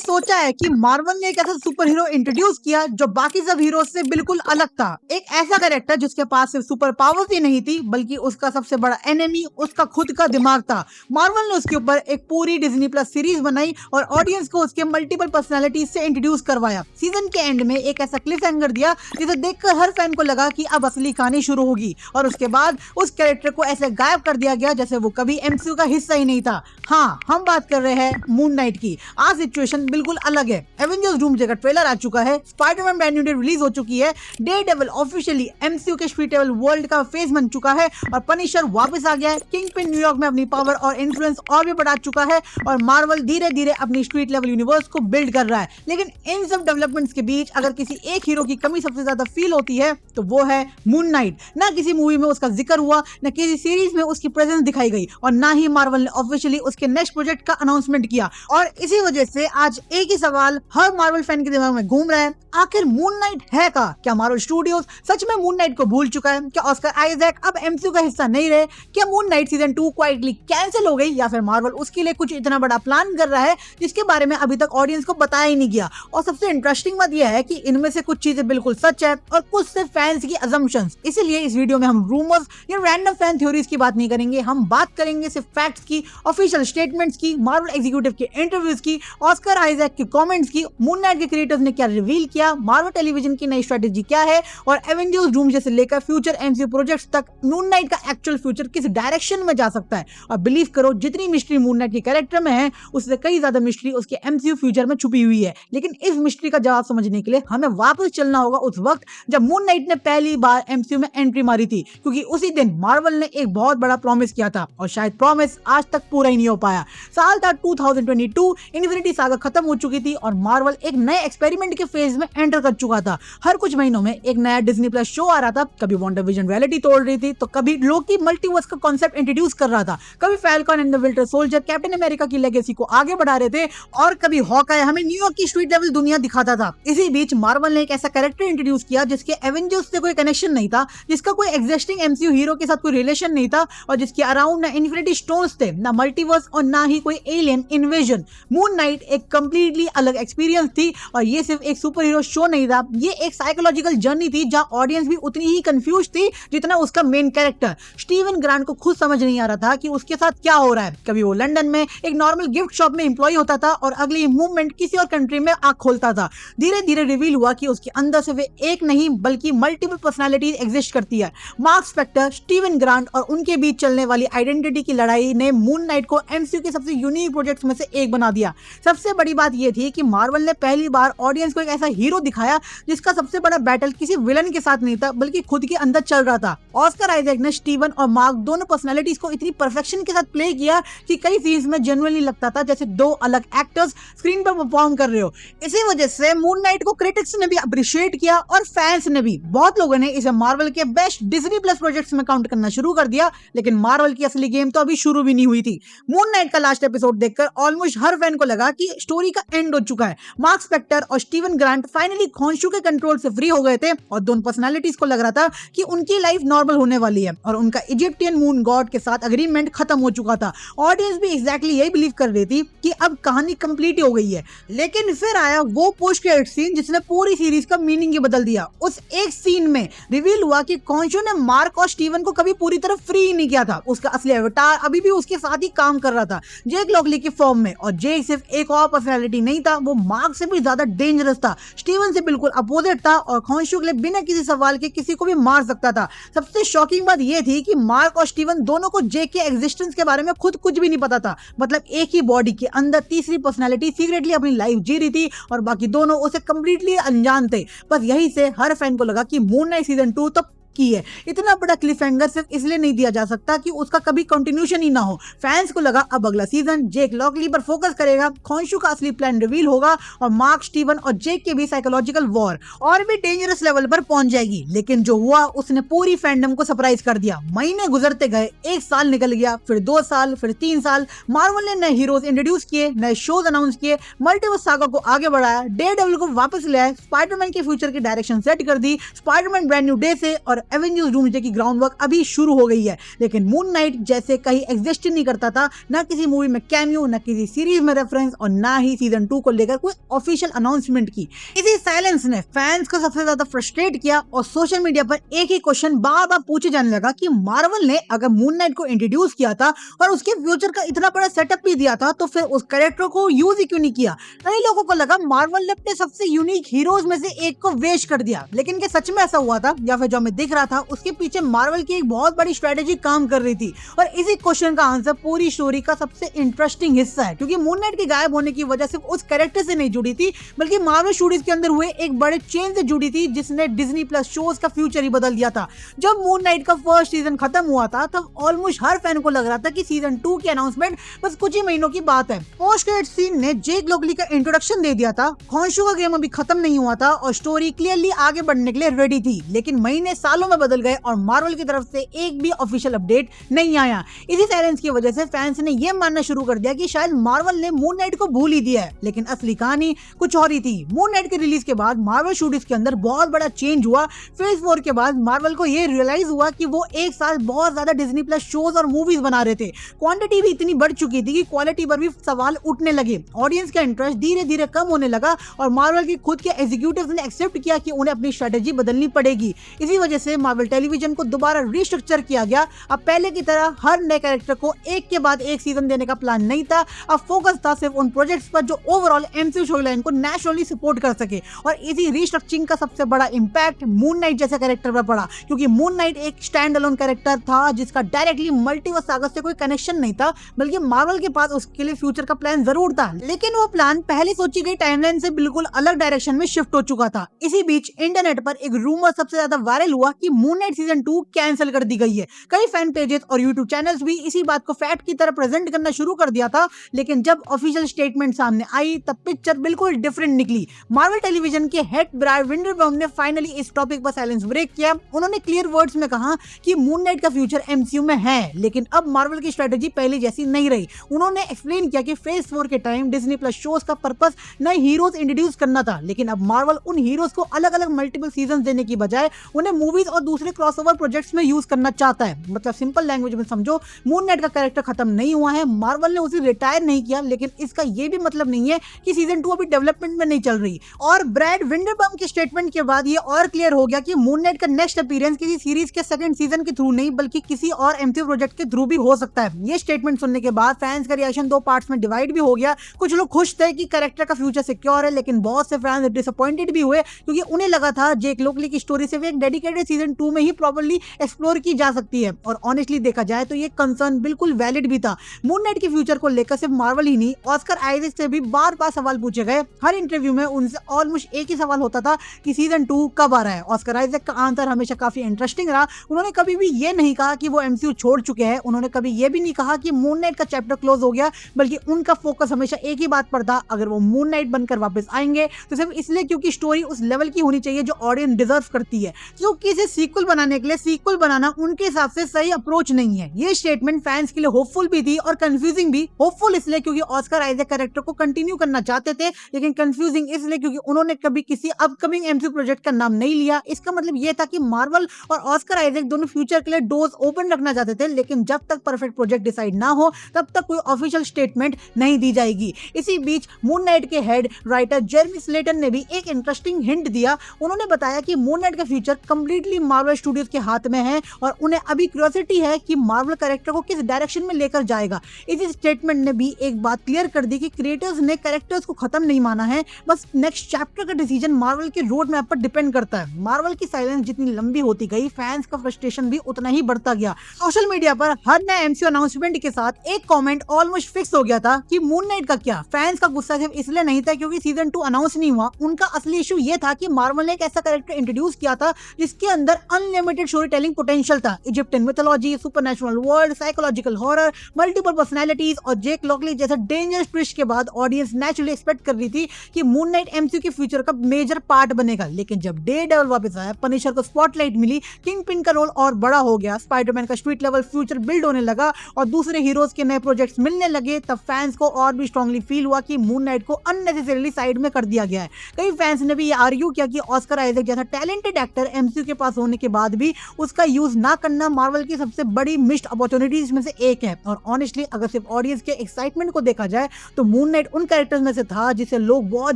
सोचा है कि मार्वल ने एक ऐसा सुपर हीरो इंट्रोड्यूस किया जो बाकी सब हीरो से बिल्कुल अलग था। एक ऐसा कैरेक्टर जिसके पास सिर्फ सुपर पावर्स ही नहीं थी बल्कि उसका सबसे बड़ा एनिमी उसका खुद का दिमाग था। मार्वल ने उसके ऊपर एक पूरी डिज्नी प्लस सीरीज बनाई और ऑडियंस को उसके मल्टीपल पर्सनालिटीज से इंट्रोड्यूस करवाया। सीजन के एंड में एक ऐसा क्लिफ हैंगर दिया जिसे देखकर हर फैन को लगा कि अब असली कहानी शुरू होगी और उसके बाद उस कैरेक्टर को ऐसे गायब कर दिया गया जैसे वो कभी एमसीयू का हिस्सा ही नहीं था। हाँ, हम बात कर रहे हैं मून नाइट की। आज सिचुएशन बिल्कुल अलग है। एवेंजर्स डूमसडे का ट्रेलर आ चुका है, Spiderman brand new day release हो चुकी है, डेयरडेविल ऑफिशियली एमसीयू के स्ट्रीटेबल वर्ल्ड का फेस बन चुका है और पनिशर वापस आ गया है। किंगपिन न्यूयॉर्क में अपनी पावर और इन्फ्लुएंस और भी बढ़ा चुका है और मार्वल धीरे धीरे अपनी स्ट्रीट लेवल यूनिवर्स को बिल्ड कर रहा है। लेकिन इन सब डेवलपमेंट्स के बीच अगर किसी एक हीरो की कमी सबसे ज्यादा फील होती है तो वो है मून नाइट। ना किसी मूवी में उसका जिक्र हुआ, न किसी सीरीज में उसकी प्रेजेंस दिखाई गई और ना ही मार्वल ने ऑफिशियली उसके नेक्स्ट प्रोजेक्ट का अनाउंसमेंट किया। और इसी वजह से आज एक ही सवाल हर मार्वल फैन के दिमाग में घूम रहा है, आखिर मून नाइट है का? क्या मार्वल स्टूडियोज सच में मून नाइट को भूल चुका है? क्या ऑस्कर आइजैक अब एमसीयू का हिस्सा नहीं रहे? क्या moon night season 2 quietly cancel हो गई या फिर मार्वल उसके लिए कुछ इतना बड़ा प्लान कर रहा है जिसके बारे में अभी तक ऑडियंस को बताया ही नहीं गया? और सबसे इंटरेस्टिंग बात यह है कि इनमें से कुछ चीजें बिल्कुल सच है और कुछ सिर्फ फैंस की अजम्पशंस। इसीलिए इस वीडियो में हम रूमर्स या रैंडम फैन थ्योरीज की बात नहीं करेंगे, हम बात करेंगे सिर्फ फैक्ट्स की, ऑफिशियल स्टेटमेंट्स की, मार्वल एग्जीक्यूटिव के इंटरव्यूज की, ऑस्कर आइजैक के कमेंट्स की, मून नाइट के क्रिएटर्स ने क्या रिवील किया, मार्वल टेलीविजन की नई स्ट्रेटेजी क्या है और एवेंजर्स डूमसडे से लेकर फ्यूचर एमसीयू प्रोजेक्ट्स तक मून नाइट का एक्चुअल फ्यूचर किस डायरेक्शन में जा सकता है। और बिलीव करो, जितनी मिस्ट्री मून नाइट के कैरेक्टर में है उससे कई ज्यादा मिस्ट्री उसके एमसीयू फ्यूचर में छुपी हुई है। लेकिन इस मिस्ट्री का जवाब समझने के लिए हमें वापस चलना होगा उस वक्त जब मून नाइट ने पहली बार एमसीयू में एंट्री मारी थी, क्योंकि उसी दिन मार्वल ने एक बहुत बड़ा प्रॉमिस किया था और शायद प्रॉमिस आज तक पूरा ही नहीं हो पाया। साल था 2022, इन्फिनिटी सागा खत्म हो चुकी थी और मार्वल एक नए एक्सपेरिमेंट के फेज में एंटर कर चुका था। हर कुछ महीनों में एक नया डिज्नी प्लस शो आ रहा था, कभी वंडर विजन रियलिटी तोड़ रही थी तो कभी लोकी मल्टीवर्स का कॉन्सेप्ट इंट्रोड्यूस कर रहा था, कभी falcon and the winter soldier captain America की लेगेसी को आगे बढ़ा रहे थे और कभी हॉकाई हमें न्यूयॉर्क की स्ट्रीट लेवल दुनिया दिखाता था। इसी बीच मार्वल ने एक ऐसा कैरेक्टर इंट्रोड्यूस किया जिसके एवेंजर्स से कोई कनेक्शन नहीं था, जिसका कोई एग्जिस्टिंग एमसीयू हीरो के साथ कोई रिलेशन नहीं था और जिसके अराउंड ना इन्फिनिटी स्टोन्स थे, ना मल्टीवर्स और ना ही कोई एलियन इन्वेजन। मून नाइट एक कंप्लीटली अलग एक्सपीरियंस थी और ये सिर्फ एक सुपर हीरो शो नहीं था, ये एक साइकोलॉजिकल जर्नी थी जहां ऑडियंस भी उतनी ही कंफ्यूज थी जितना उसका मेन कैरेक्टर। स्टीवन ग्रांट को खुद समझ नहीं आ रहा था कि उसके साथ क्या हो रहा है। कभी वो लंदन में एक नॉर्मल गिफ्ट शॉप में एम्प्लॉय होता था और अगली मूवमेंट किसी और कंट्री में आंख खोलता था। धीरे धीरे रिवील हुआ कि उसके अंदर से वे एक नहीं बल्कि मल्टीपल पर्सनालिटीज एग्जिस्ट करती है। मार्क स्पेक्टर, स्टीवन ग्रांट और उनके बीच चलने वाली आइडेंटिटी की लड़ाई ने मून नाइट को एमसीयू के सबसे यूनिक प्रोजेक्ट्स में से एक बना दिया। सबसे बड़ी बात यह थी कि मार्वल ने पहली बार ऑडियंस को एक ऐसा हीरो दिखाया जिसका सबसे बड़ा बैटल किसी विलन के साथ नहीं था बल्कि खुद के अंदर चल रहा था। ऑस्कर आइजैक ने स्टीवन और मार्क दोनों पर्सनालिटीज को इतनी परफेक्शन के साथ प्ले किया कि कई सीन्स में जेन्युइनली लगता था जैसे दो अलग एक्टर्स स्क्रीन पर परफॉर्म कर रहे हो। इसी वजह से मून नाइट को क्रिटिक्स ने भी अप्रिशिएट किया और फैंस ने भी। बहुत लोगों ने इसे मार्वल के बेस्ट डिज्नी प्लस प्रोजेक्ट्स में काउंट करना शुरू कर दिया, लेकिन मार्वल की असली गेम तो अभी शुरू भी नहीं हुई थी। मून नाइट का लास्ट एपिसोड देखकर ऑलमोस्ट हर फैन को लगा कि स्टोरी का एंड हो चुका है। मार्क स्पेक्टर और स्टीवन ग्रांट फाइनली खॉन्शू के कंट्रोल से फ्री हो गए थे और दोनों पर्सनालिटीज को लग रहा था कि उनकी लाइफ नॉर्मल होने वाली है और उनका इजिप्टियन मून गॉड के साथ अग्रीमेंट खत्म हो चुका था। ऑडियंस भी एग्जैक्टली यही बिलीव कर रही थी कि अब कहानी कंप्लीट हो गई है। लेकिन फिर आया वो पोस्ट क्रेडिट सीन जिसने पूरी सीरीज का मीनिंग ही बदल दिया। उस एक सीन में रिवील हुआ कि खॉन्शू ने मार्क और स्टीवन को कभी पूरी तरह फ्री ही नहीं किया था। उसका असली अवतार अभी भी उसके साथ ही काम कर रहा था, जेक लॉकली की फॉर्म में। और जेक सिर्फ एक और पर्सनालिटी नहीं था, वो मार्क से भी ज्यादा डेंजरस था, स्टीवन से बिल्कुल अपोजिट था और खॉन्शू के लिए बिना किसी सवाल के किसी को भी मार सकता था। सबसे शॉकिंग बात यह थी कि मार्क और स्टीवन दोनों को जेक के एग्जिस्टेंस के बारे में खुद कुछ भी नहीं पता था। मतलब एक ही बॉडी के अंदर तीसरी पर्सनालिटी सीक्रेटली अपनी लाइफ जी रही थी और बाकी दोनों उसे कंप्लीटली अनजान थे। बस यही से हर फैन को लगा कि मून नाइट सीजन 2 तो की है। इतना बड़ा क्लिफ हैंगर सिर्फ इसलिए नहीं दिया जा सकता कि उसका कभी कंटिन्यूशन ही ना हो। फैंस को लगा अब अगला सीजन जेक लॉकली पर फोकस करेगा, खॉन्शू का असली प्लान रिवील होगा और मार्क, स्टीवन और जेक के भी साइकोलॉजिकल वॉर और भी डेंजरस लेवल पर पहुंच जाएगी। लेकिन जो हुआ उसने पूरी फैंडम को सरप्राइज कर दिया। महीने गुजरते गए, एक साल निकल गया, फिर 2 साल, फिर 3 साल। मार्वल ने नए हीरोज इंट्रोड्यूस किए, नए शोज अनाउंस किए, मल्टीवर्स सागा को आगे बढ़ाया, डेयरडेविल को वापस ले आए, स्पाइडरमैन के फ्यूचर की डायरेक्शन सेट कर दी, स्पाइडरमैन ब्रांड न्यू डे से और और एवेंजर्स डूम्सडे की ग्राउंड वर्क अभी शुरू हो गई है, लेकिन मून नाइट जैसे कहीं एग्जिस्ट नहीं करता था, ना किसी मूवी में कैमियो, ना किसी सीरीज में रेफरेंस और ना ही सीजन 2 को लेकर कोई ऑफिशियल अनाउंसमेंट की। इसी साइलेंस ने फैंस को सबसे ज्यादा फ्रस्ट्रेट किया और सोशल मीडिया पर एक ही क्वेश्चन बार बार पूछे जाने लगा कि मार्वल ने अगर मून नाइट को इंट्रोड्यूस किया था और उसके फ्यूचर का इतना बड़ा सेटअप भी दिया था तो फिर उस कैरेक्टर को यूज ही क्यों नहीं किया। कई लोगों को लगा मार्वल ने अपने सबसे यूनिक हीरोज में से एक को वेस्ट कर दिया, लेकिन क्या सच में ऐसा हुआ था या फिर जो हमें दिख रहा था उसके पीछे मार्वल की एक बहुत बड़ी स्ट्रेटेजी काम कर रही थी। और इसी क्वेश्चन का आंसर पूरी स्टोरी का सबसे इंटरेस्टिंग हिस्सा है, क्योंकि मून नाइट के गायब होने की वजह सिर्फ उस कैरेक्टर से नहीं जुड़ी थी बल्कि मार्वल स्टूडियोज के अंदर हुए एक बड़े चेंज से जुड़ी थी जिसने डिज्नी प्लस शोज का फ्यूचर ही बदल दिया था। जब मून नाइट का फर्स्ट सीजन खत्म हुआ था तब ऑलमोस्ट हर फैन को लग रहा था कि सीजन 2 की अनाउंसमेंट बस कुछ ही महीनों की बात है। पोस्ट क्रेडिट सीन ने जेक लॉकली का इंट्रोडक्शन दे दिया था, खॉन्शू का गेम अभी खत्म नहीं हुआ था और स्टोरी क्लियरली आगे बढ़ने के लिए रेडी थी, लेकिन महीने सालों में बदल गए और मार्वल की तरफ से एक भी ऑफिशियल अपडेट नहीं आया। इसी साइलेंस की वजह से फैंस ने यह मानना शुरू कर दिया कि शायद मार्वल ने मून नाइट को भूल ही दिया है, लेकिन असली कहानी कुछ और ही थी। मून नाइट के रिलीज के बाद मार्वल स्टूडियोज के अंदर बहुत बड़ा चेंज हुआ। फेज 4 के बाद मार्वल को यह रियलाइज हुआ कि वो एक साल बहुत ज्यादा डिज्नी प्लस शोज और मूवीज बना रहे थे। क्वांटिटी भी इतनी बढ़ चुकी थी कि क्वालिटी पर भी सवाल उठने लगे। ऑडियंस का इंटरेस्ट धीरे धीरे कम होने लगा और मार्वल के खुद के एग्जीक्यूटिव्स ने एक्सेप्ट किया कि उन्हें अपनी स्ट्रेटेजी बदलनी पड़ेगी। इसी वजह से मार्वल टेलीविजन को दोबारा रिस्ट्रक्चर किया गया। अब पहले की तरह हर नए कैरेक्टर को एक के बाद एक सीजन देने का प्लान नहीं था। अब फोकस था सिर्फ उन प्रोजेक्ट्स पर जो ओवरऑल एमसीयू स्टोरीलाइन को नेचुरली सपोर्ट कर सके। और इसी रिस्ट्रक्चरिंग का सबसे बड़ा इंपैक्ट मून नाइट जैसे कैरेक्टर पर पड़ा, क्योंकि मून नाइट एक स्टैंड अलोन कैरेक्टर था जिसका डायरेक्टली मल्टीवर्स सागा से कोई कनेक्शन नहीं था, बल्कि मार्वल के पास उसके लिए फ्यूचर का प्लान जरूर था, लेकिन वो प्लान पहले सोची गई टाइमलाइन से बिल्कुल अलग डायरेक्शन में शिफ्ट हो चुका था। इसी बीच इंटरनेट पर एक रूमर सबसे ज्यादा वायरल हुआ कि मून नाइट सीजन 2 कैंसिल कर दी गई है। कई फैन पेजेस और यूट्यूब चैनल्स भी इसी बात को फैक्ट की तरह प्रेजेंट करना शुरू कर दिया था, लेकिन जब ऑफिशियल स्टेटमेंट सामने आई तब पिक्चर बिल्कुल डिफरेंट निकली। मार्वल टेलीविजन के हेड ब्रायन विंडरबॉम ने फाइनली इस टॉपिक पर साइलेंस ब्रेक किया। उन्होंने क्लियर वर्ड्स में कहा कि मून नाइट का फ्यूचर एमसीयू में है, लेकिन अब मार्वल की स्ट्रेटेजी पहले जैसी नहीं रही। उन्होंने एक्सप्लेन किया कि फेज 4 के टाइम डिज्नी प्लस शोज का पर्पस नए हीरोज इंट्रोड्यूस करना था, लेकिन अब मार्वल उन हीरोज को अलग अलग मल्टीपल सीजन देने की बजाय उन्हें मूवीज और दूसरे क्रॉसओवर प्रोजेक्ट्स में यूज करना चाहता है। मतलब सिंपल लैंग्वेज में समझो, मून नाइट का कैरेक्टर खत्म नहीं हुआ है, मार्वल ने उसे रिटायर नहीं किया, लेकिन इसका यह भी मतलब नहीं है कि सीजन 2 अभी डेवलपमेंट में नहीं चल रही। और ब्रैड विंडरबॉम के स्टेटमेंट के बाद ये और क्लियर हो गया कि मून नाइट का नेक्स्ट अपीयरेंस किसी सीरीज के सेकंड सीजन के थ्रू नहीं बल्कि किसी और एमसीयू प्रोजेक्ट के थ्रू भी हो सकता है। ये स्टेटमेंट सुनने के बाद फैंस का रिएक्शन दो पार्ट्स में डिवाइड भी हो गया। कुछ लोग खुश थे कि कैरेक्टर का फ्यूचर सिक्योर है, लेकिन बहुत से फैंस डिसअपॉइंटेड भी हुए क्योंकि उन्हें लगा था जेक लोकली की स्टोरी से एक डेडिकेटेड सीजन 2 में ही प्रॉपर्ली एक्सप्लोर की जा सकती है। और ऑनेस्टली देखा जाए तो ये कंसर्न बिल्कुल वैलिड भी था। मून नाइट के फ्यूचर को लेकर सिर्फ मार्वल ही नहीं, ऑस्कर आइजैक से भी बार बार सवाल पूछे गए। हर इंटरव्यू में उनसे ऑलमोस्ट एक ही सवाल होता था कि सीजन 2 कब आ रहा है। ऑस्कर आइजैक का आंसर हमेशा काफी इंटरेस्टिंग रहा। उन्होंने कभी भी ये नहीं कहा कि वो एमसीयू छोड़ चुके हैं, उन्होंने कभी ये भी नहीं कहा कि मून नाइट का चैप्टर क्लोज हो गया, बल्कि उनका फोकस हमेशा एक ही बात पर था, अगर वो मून नाइट बनकर वापस आएंगे तो सिर्फ इसलिए क्योंकि स्टोरी उस लेवल की होनी चाहिए जो ऑडियंस डिजर्व करती है। तो किसी सीक्वल बनाने के लिए सीक्वल बनाना उनके हिसाब से सही अप्रोच नहीं है। ये स्टेटमेंट फैंस के लिए होपफुल भी थी और कंफ्यूजिंग भी। होपफुल इसलिए क्योंकि ऑस्कर आइजैक कैरेक्टर को कंटिन्यू करना चाहते थे, लेकिन कंफ्यूजिंग इसलिए क्योंकि उन्होंने कभी किसी अपकमिंग एमसीयू प्रोजेक्ट का नाम नहीं लिया। इसका मतलब यह था कि मार्वल और ऑस्कर आइजैक दोनों फ्यूचर के लिए डोर्स ओपन रखना चाहते थे, लेकिन जब तक परफेक्ट प्रोजेक्ट डिसाइड ना हो तब तक कोई ऑफिशियल स्टेटमेंट नहीं दी जाएगी। इसी बीच मून नाइट के हेड राइटर जेरेमी स्लेटन ने भी एक इंटरेस्टिंग हिंट दिया। उन्होंने बताया कि मून नाइट का फ्यूचर कंप्लीटली मार्वल स्टूडियोज के हाथ में है और उन्हें अभी क्यूरियोसिटी है कि मार्वल कैरेक्टर को किस डायरेक्शन में लेकर जाएगा। इस स्टेटमेंट ने भी एक बात क्लियर कर दी कि क्रिएटर्स ने कैरेक्टर्स को खत्म नहीं माना है, बस नेक्स्ट चैप्टर का डिसीजन मार्वल के रोड मैप पर डिपेंड करता है। मार्वल की साइलेंस जितनी लंबी होती गई, फैंस का फ्रस्ट्रेशन भी उतना ही बढ़ता गया। सोशल मीडिया पर हर नए एमसीयू अनाउंसमेंट के साथ एक कमेंट ऑलमोस्ट फिक्स हो गया था कि मून नाइट का क्या। फैंस का गुस्सा सिर्फ इसलिए नहीं था क्योंकि सीजन 2 अनाउंस नहीं हुआ, उनका असली इशू ये था कि मार्वल ने एक ऐसा कैरेक्टर इंट्रोड्यूस किया था जिसके अंदर अनलिमिटेड स्टोरी टेलिंग पोटेंशियल था। Egyptian mythology, supernatural world, psychological horror, multiple personalities और जेक लॉकली जैसा डेंजरस ट्विस्ट के बाद ऑडियंस नेचुरली एक्सपेक्ट कर रही थी कि मून नाइट एमसीयू के फ्यूचर का मेजर पार्ट बनेगा। लेकिन जब डेयरडेविल वापस आया, पनिशर को स्पॉटलाइट मिली, किंगपिन का रोल और बड़ा हो गया, स्पाइडरमैन का स्ट्रीट लेवल फ्यूचर बिल्ड होने लगा और दूसरे हीरोज के नए प्रोजेक्ट्स मिलने लगे, तब फैंस को और भी स्ट्रांगली फील हुआ कि मून नाइट को अननेसेसरीली साइड में कर दिया गया है। कई फैंस ने भी ये आर्ग्यू किया कि ऑस्कर आइजैक जैसा टैलेंटेड एक्टर एमसीयू के पास पास होने के बाद भी उसका यूज ना करना मार्वल की सबसे बड़ी मिस्ड अपॉर्चुनिटीज में से एक है। और ऑनेस्टली अगर सिर्फ ऑडियंस के एक्साइटमेंट को देखा जाए तो मून नाइट उन कैरेक्टर्स में से था जिसे लोग बहुत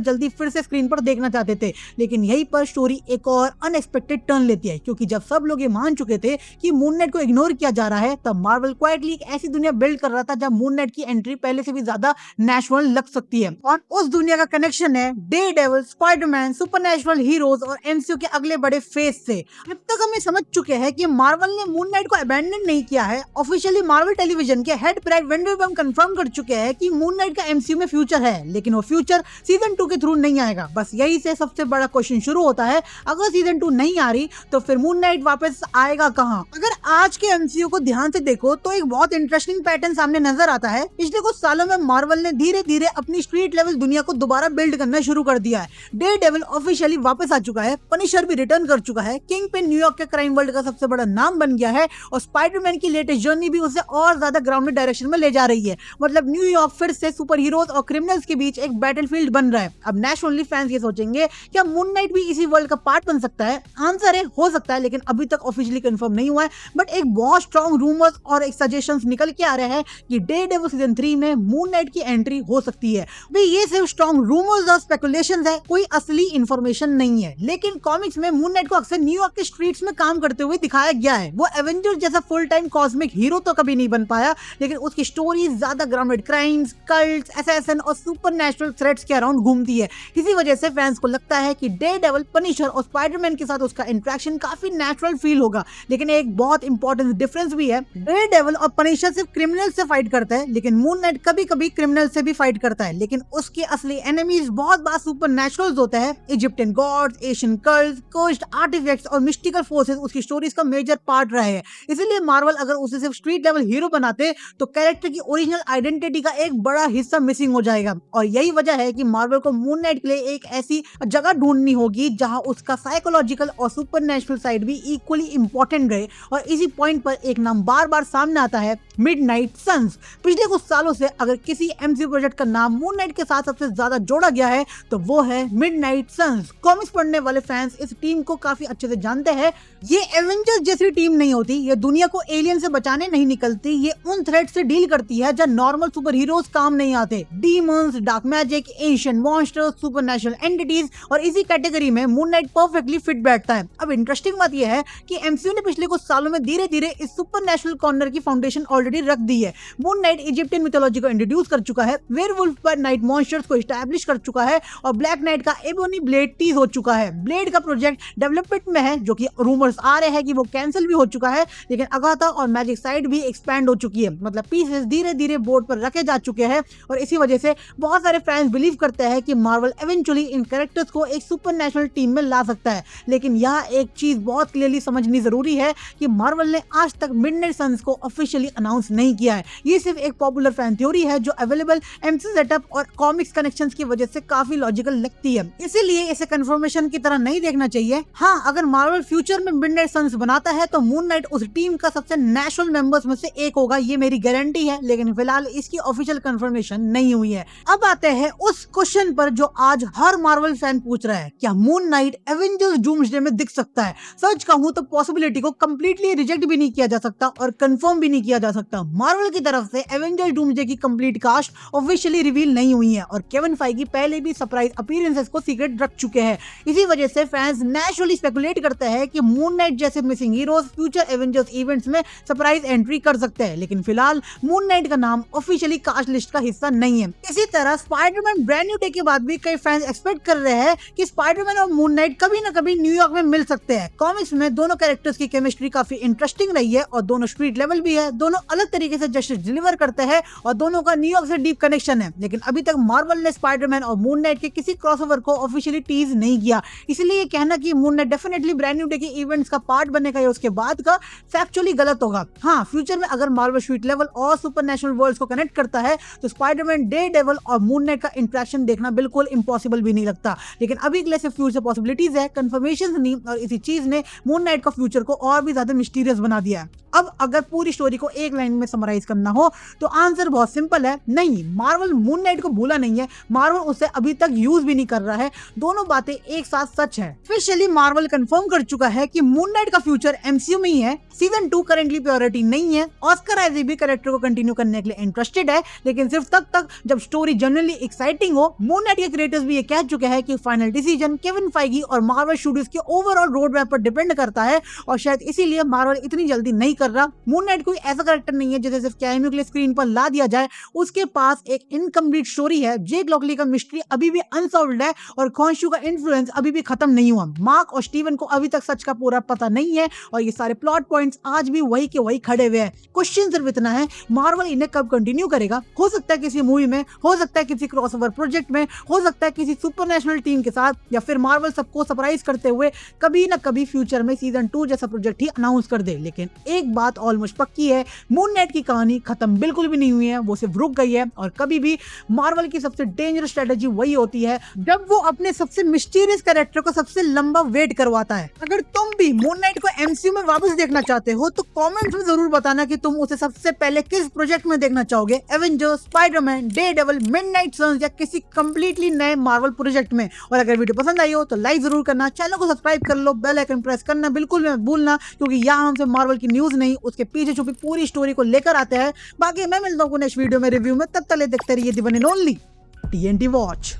जल्दी फिर से स्क्रीन पर देखना चाहते थे। लेकिन यहीं पर स्टोरी एक और अनएक्सपेक्टेड टर्न लेती है, क्योंकि जब सब लोग ये मान चुके थे कि मून नाइट को इग्नोर किया जा रहा है, तब मार्वल क्वाइटली एक ऐसी दुनिया बिल्ड कर रहा था जब मून नाइट की एंट्री पहले से भी ज्यादा नेचुरल लग सकती है। और उस दुनिया का कनेक्शन है डेयरडेविल, स्पाइडरमैन, सुपरनैचुरल हीरोज और एमसीयू के अगले बड़े फेज से। अब तक हमें समझ चुके हैं कि मार्वल ने मून नाइट को अबैंडन नहीं किया है। ऑफिशियली मार्वल टेलीविजन के हेड ब्राइट वेंडरबम कंफर्म कर चुके हैं कि मून नाइट का एमसीयू में फ्यूचर है, लेकिन वो फ्यूचर सीजन 2 के थ्रू नहीं आएगा। बस यही से सबसे बड़ा क्वेश्चन शुरू होता है, अगर सीजन 2 नहीं आ रही तो फिर मून नाइट वापस आएगा कहां? अगर आज के एमसीयू को ध्यान से देखो तो एक बहुत इंटरेस्टिंग पैटर्न सामने नजर आता है। पिछले कुछ सालों में मार्वल ने धीरे धीरे अपनी स्ट्रीट लेवल दुनिया को दोबारा बिल्ड करना शुरू कर दिया है। डेयरडेविल ऑफिशियली वापस आ चुका है, पनिशर भी रिटर्न कर चुका है, किंगपिन न्यूयॉर्क के क्राइम वर्ल्ड का सबसे बड़ा नाम बन गया है और स्पाइडरमैन की लेटेस्ट जर्नी भी उसे और ज्यादा ग्राउंडेड डायरेक्शन में ले जा रही है। मतलब न्यूयॉर्क फिर से सुपर हीरोज और क्रिमिनल्स के बीच एक बैटलफील्ड बन रहा है। अब नेशनली फैंस ये सोचेंगे क्या मून नाइट भी इसी वर्ल्ड का पार्ट बन सकता है? आंसर है हो सकता है, लेकिन अभी तक ऑफिशियली कंफर्म नहीं हुआ है। बट एक बहुत स्ट्रॉन्ग रूमर्स और एक सजेशंस निकल के आ रहे हैं कि डेयरडेविल सीजन 3 में मून नाइट की एंट्री हो सकती है। भाई ये सिर्फ स्ट्रॉन्ग रूमर्स और स्पेकुलेशंस है, कोई असली इंफॉर्मेशन नहीं है। लेकिन कॉमिक्स में मून नाइट को अक्सर न्यूयॉर्क के स्ट्रीट्स में काम करते हुए दिखाया गया है। वो एवेंजर्स जैसा फुल टाइम कॉस्मिक हीरो तो कभी नहीं बन पाया, लेकिन उसकी स्टोरी ज्यादा ग्राउंडेड क्राइम्स, कल्ट्स, असैसिन और सुपरनैचुरल थ्रेट्स के अराउंड घूमती है। इसी वजह से फैंस को लगता है कि डेयरडेविल, पनिशर और स्पाइडरमैन के साथ उसका इंटरेक्शन काफी नेचुरल फील होगा। लेकिन एक बहुत इंपॉर्टेंट डिफरेंस भी है, डेयरडेविल और पनिशर सिर्फ क्रिमिनल से फाइट करता है, लेकिन मून नाइट कभी कभी क्रिमिनल से भी फाइट करता है। लेकिन उसके असली एनिमीज बहुत बार सुपरनैचुरल्स होते हैं। Egyptian gods, Asian cults, cursed artifacts और मिस्टिकल फोर्सेस उसकी स्टोरीज का मेजर पार्ट रहे हैं। इसलिए मार्वल अगर उसे सिर्फ स्ट्रीट लेवल हीरो बनाते तो कैरेक्टर की ओरिजिनल आइडेंटिटी का एक बड़ा हिस्सा मिसिंग हो जाएगा। और यही वजह है कि मार्वल को मून नाइट के लिए एक ऐसी जगह ढूंढनी होगी जहां उसका साइकोलॉजिकल और सुपरनैचुरल साइड भी इक्वली इंपॉर्टेंट रहे। और इसी पॉइंट पर एक नाम बार बार सामने आता है, मिडनाइट सन्स। पिछले कुछ सालों से अगर किसी एमसीयू प्रोजेक्ट का नाम मून नाइट के साथ सबसे ज्यादा जोड़ा गया है तो वो है मिडनाइट सन्स। कॉमिक्स पढ़ने वाले फैंस इस टीम को काफी अच्छे से जानते हैं। ये एवेंजर्स जैसी टीम नहीं होती, ये दुनिया को एलियन से बचाने नहीं निकलती, ये उन थ्रेट से डील करती है जहां नॉर्मल सुपर हीरोज काम नहीं आते। Demons, dark magic, ancient monsters, supernatural entities, और इसी कैटेगरी में मून नाइट परफेक्टली फिट बैठता है। अब इंटरेस्टिंग बात यह है कि एमसीयू ने पिछले कुछ सालों में धीरे धीरे इस सुपरनैचुरल कॉर्नर की फाउंडेशन ऑलरेडी रख दी है। मून नाइट इजिप्टियन मिथोलॉजी को इंट्रोड्यूस कर चुका है, वेयरवुल्फ पर नाइट मॉन्स्टर्स को एस्टैब्लिश कर चुका है और ब्लैक नाइट का एबोनी ब्लेड टीज हो चुका है। ब्लेड का प्रोजेक्ट डेवलपमेंट में है, जो कि रूमर्स आ रहे हैं कि वो कैंसिल भी हो चुका है, लेकिन अगाथा और मैजिक साइड भी एक्सपैंड हो चुकी है। मतलब पीसेस धीरे धीरे बोर्ड पर रखे जा चुके हैं और इसी वजह से बहुत सारे फैंस बिलीव करते हैं कि मार्वल इवेंचुअली इन कैरेक्टर्स को एक सुपरनैचुरल टीम में ला सकता है। लेकिन यहाँ एक चीज बहुत क्लियरली समझनी जरूरी है कि मार्वल ने आज तक मिडनाइट सन्स को ऑफिशियली अनाउंस नहीं किया है। ये सिर्फ एक पॉपुलर फैन थ्योरी है जो अवेलेबल एमसीयू सेटअप और कॉमिक्स कनेक्शंस की वजह से काफी लॉजिकल लगती है, इसीलिए इसे कंफर्मेशन की तरह नहीं देखना चाहिए। हाँ, अगर मार्वल फ्यूचर में मिडनाइट सन्स बनाता है तो मून नाइट उस टीम का सबसे नेचुरल मेंबर्स में से एक होगा, ये मेरी गारंटी है। लेकिन फिलहाल इसकी ऑफिशियल कंफर्मेशन नहीं हुई है। अब आते हैं उस क्वेश्चन पर जो आज हर मार्वल फैन पूछ रहा है, क्या मून नाइट एवेंजर्स डूम्सडे में दिख सकता है? सच कहूं तो पॉसिबिलिटी को कंप्लीटली रिजेक्ट भी नहीं किया जा सकता और कंफर्म भी नहीं किया जा सकता। मार्वल की तरफ से एवेंजर्स डूम्सडे की कंप्लीट कास्ट ऑफिशियली रिवील नहीं हुई है और केविन फाइगी पहले भी सरप्राइज अपीयरेंसेस को सीक्रेट रख चुके हैं। इसी वजह से फैंस नेचुरली स्पेकुलेट करते हैं कि मून नाइट जैसे missing heroes future Avengers events में सरप्राइज एंट्री कर सकते हैं। लेकिन फिलहाल मून नाइट का नाम ऑफिशियली कास्ट लिस्ट का हिस्सा नहीं है। इसी तरह स्पाइडरमैन ब्रांड न्यू डे के बाद भी कई फैंस एक्सपेक्ट कर रहे हैं कि स्पाइडरमैन और मून नाइट कभी न कभी न्यूयॉर्क में मिल सकते हैं। कॉमिक्स में दोनों कैरेक्टर्स की केमिस्ट्री काफी इंटरेस्टिंग रही है और दोनों स्ट्रीट लेवल भी है, दोनों अलग तरीके से जस्टिस डिलीवर करते हैं और दोनों का न्यूयॉर्क से डीप कनेक्शन है। लेकिन अभी तक मार्वल ने स्पाइडरमैन और मून नाइट के किसी क्रॉसओवर को ऑफिशियली टीज नहीं किया। इसलिए कहना कि moon night definitely brand new day के इवेंट्स का पार्ट बनेगा या उसके बाद का, फैक्चुअली गलत होगा। हाँ, फ्यूचर में अगर मार्वल स्ट्रीट लेवल और सुपरनैचुरल वर्ल्ड्स को कनेक्ट करता है तो स्पाइडरमैन, डेयरडेविल और मून नाइट का इंटरेक्शन देखना बिल्कुल इम्पॉसिबल भी नहीं लगता। लेकिन अभी के लिए सिर्फ फ्यूचर पॉसिबिलिटीज है, कंफर्मेशन नहीं, और इसी चीज ने मून नाइट का फ्यूचर को और भी ज्यादा मिस्टीरियस बना दिया है। अब अगर पूरी स्टोरी को एक लाइन में समराइज करना हो तो आंसर बहुत सिंपल है, नहीं। मार्वल मून नाइट को भूला नहीं है, मार्वल उसे अभी तक यूज भी नहीं कर रहा है। दोनों बातें एक साथ सच है। ऑफिशियली मार्वल कंफर्म कर चुका है कि मून नाइट का फ्यूचर एमसीयू में ही है। सीजन 2 करंटली प्रायोरिटी नहीं है। ऑस्कर आइजैक भी कैरेक्टर को कंटिन्यू करने के लिए इंटरेस्टेड है, लेकिन सिर्फ तब तक जब स्टोरी जनरली एक्साइटिंग हो। मून नाइट के क्रिएटर्स भी ये कह चुके हैं कि फाइनल डिसीजन केविन फाइगी और मार्वल स्टूडियोज के ओवरऑल रोड मैप पर डिपेंड करता है, और शायद इसीलिए मार्वल इतनी जल्दी नहीं कर रहा। मून नाइट कोई ऐसा कैरेक्टर नहीं है जिसे सिर्फ कैमियो के लिए स्क्रीन पर ला दिया जाए। उसके पास एक इनकम्प्लीट स्टोरी है। जेक लॉकली का मिस्ट्री अभी भी अनसॉल्व्ड है, और खॉन्शू का इन्फ्लुएंस अभी भी खत्म नहीं हुआ। मार्क और स्टीवन को अभी तक सच का पूरा पता नहीं है, और ये सारे प्लॉट पॉइंट्स आज भी वही के वही खड़े हुए हैं। क्वेश्चन सिर्फ इतना है, मार्वल इन्हें कब कंटिन्यू करेगा? हो सकता है किसी मूवी में, हो सकता है किसी क्रॉसओवर प्रोजेक्ट में, हो सकता है किसी सुपरनेशनल टीम के साथ, या फिर मार्वल सबको सरप्राइज करते हुए कभी ना कभी फ्यूचर में सीजन 2 जैसा प्रोजेक्ट ही अनाउंस कर दे। लेकिन एक बात ऑलमोस्ट पक्की है, मून नाइट की कहानी खत्म बिल्कुल भी नहीं हुई है, वो सिर्फ रुक गई है। और कभी भी मार्वल की सबसे डेंजरस स्ट्रेटेजी वही होती है जब वो अपने सबसे मिस्टीरियस कैरेक्टर को सबसे लंबा वेट करवाता है। अगर तुम भी मून नाइट को एमसीयू में वापस देखना चाहते हो तो कमेंट्स में जरूर बताना कि तुम उसे सबसे पहले किस प्रोजेक्ट में देखना चाहोगे, Avengers, Spider-Man, Daredevil, Midnight Sons, या किसी कंप्लीटली नए मार्वल प्रोजेक्ट में। और अगर वीडियो पसंद आई हो तो लाइक जरूर करना, चैनल को सब्सक्राइब कर लो, बेल आइकन प्रेस करना बिल्कुल मत भूलना, क्योंकि यहाँ हमसे मार्वल की न्यूज नहीं, उसके पीछे छुपी पूरी स्टोरी को लेकर आते हैं। बाकी मैं मिलता हूँ नेक्स्ट वीडियो में रिव्यू में, तब तक देखते रहिए the one and only TNT watch.